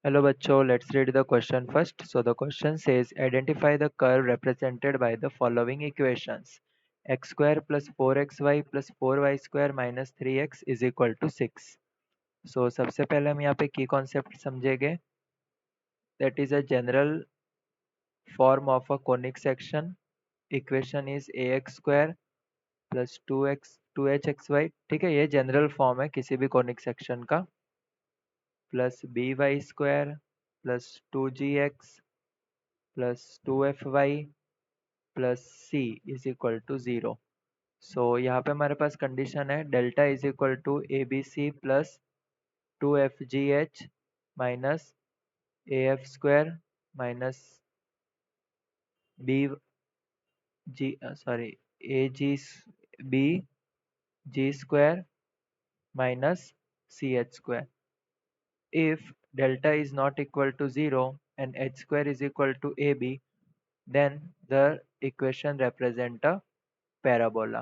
Hello bachcho, let's read the question first. So the question says identify the curve represented by the following equations. X square plus 4xy plus 4y square minus 3x is equal to 6. So सबसे पहले हम यहाँ पे की concept समझेंगे. That is a general form of a conic section. Equation is ax square plus 2hxy. ठीक है, ये general form है किसी भी conic section का. Plus by square plus 2gx plus 2fy plus C is equal to 0. So यहाँ पे हमारे पास कंडीशन है delta is equal to A B C plus 2f g h minus A F square minus B G sorry A G B G square minus C H square. If delta is not equal to 0 and h square is equal to ab, then the equation represent a parabola.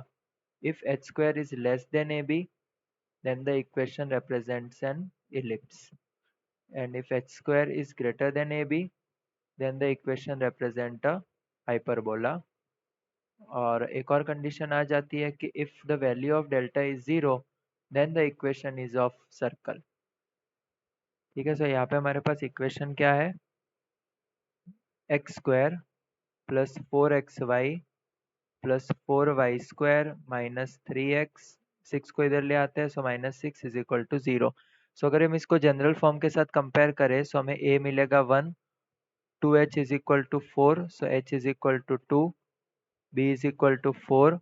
If h square is less than ab, then the equation represents an ellipse. And if h square is greater than ab, then the equation represent a hyperbola. और एक और condition आ जाती है कि if the value of delta is 0, then the equation is of circle. ठीक है, सो यहाँ पे हमारे पास इक्वेशन क्या है? X square plus 4xy plus 4y square minus 3x, 6 को इधर ले आते हैं, so minus 6 is equal to 0. So अगर हम इसको जनरल फॉर्म के साथ कंपेयर करें, सो हमें a मिलेगा 1, 2h is equal to 4, so h is equal to 2, b is equal to 4,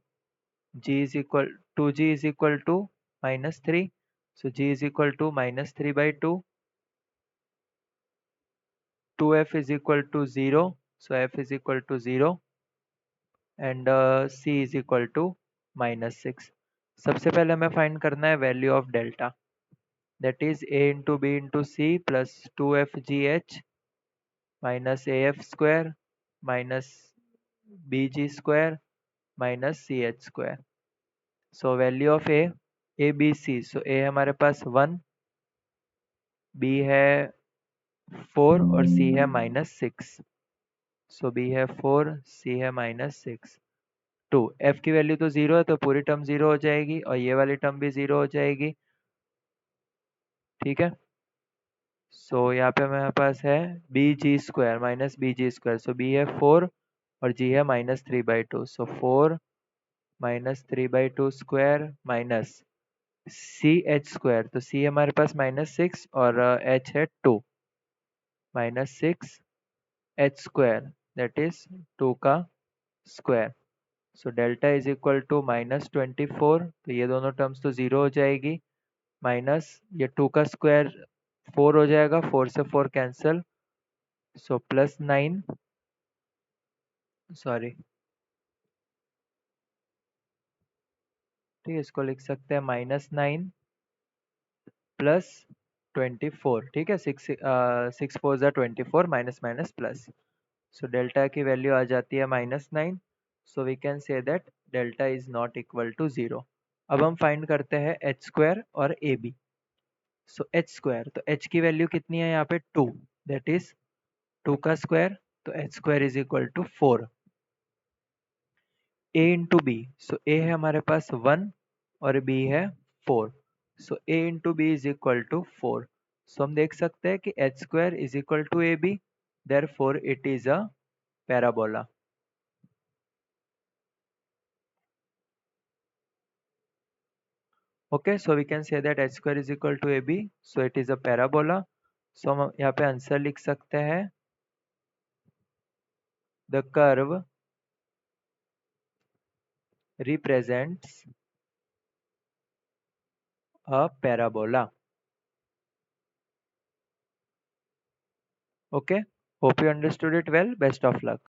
g is equal 2g is equal to minus 3, सो g is equal to minus 3/2, 2f is equal to 0, so f is equal to 0, and c is equal to minus 6. सबसे पहले हमें find करना है value of delta. That is a into b into c plus 2fgh minus af square minus bg square minus ch square. So value of a b c. So a हमारे पास 1, b है 4 और c है -6. So b है 4, c है -6. 2 f की value तो 0 है, तो पूरी टर्म 0 हो जाएगी और ये वाली टर्म भी 0 हो जाएगी. ठीक है, सो यहाँ पे हमारे पास है B G square minus B G square. So B है 4 और जी है -3/2. So 4 -3/2 square minus C H square. तो सी हमारे पास -6 और एच है 2, -6 एच स्क्वायर दैट इज 2 का square. So delta is equal to -24. तो ये दोनों टर्म्स तो 0 हो जाएगी, माइनस ये 2 का स्क्वायर 4 हो जाएगा, 4 से 4 कैंसिल, सो +9, सॉरी ठीक है, इसको लिख सकते हैं -9 प्लस 24. ठीक है, 6 4 ज़ा 24 minus minus plus. So delta की वैल्यू आ जाती है -9. So we can say that delta is not equal to 0. अब हम फाइंड करते हैं एच स्क्वायर और A B. So H square, तो एच की वैल्यू कितनी है यहाँ पे 2, दैट इज 2 का स्क्वायर, तो H square is equal to 4. A into B, so A है हमारे पास 1 और बी है 4. So A into B is equal to 4. So हम देख सकते हैं कि H square is equal to A B, therefore it is a parabola. Okay, so we can say that H square is equal to A B, so it is a parabola. So हम यहाँ पे answer लिख सकते हैं the curve represents a parabola. Okay, hope you understood it well. Best of luck.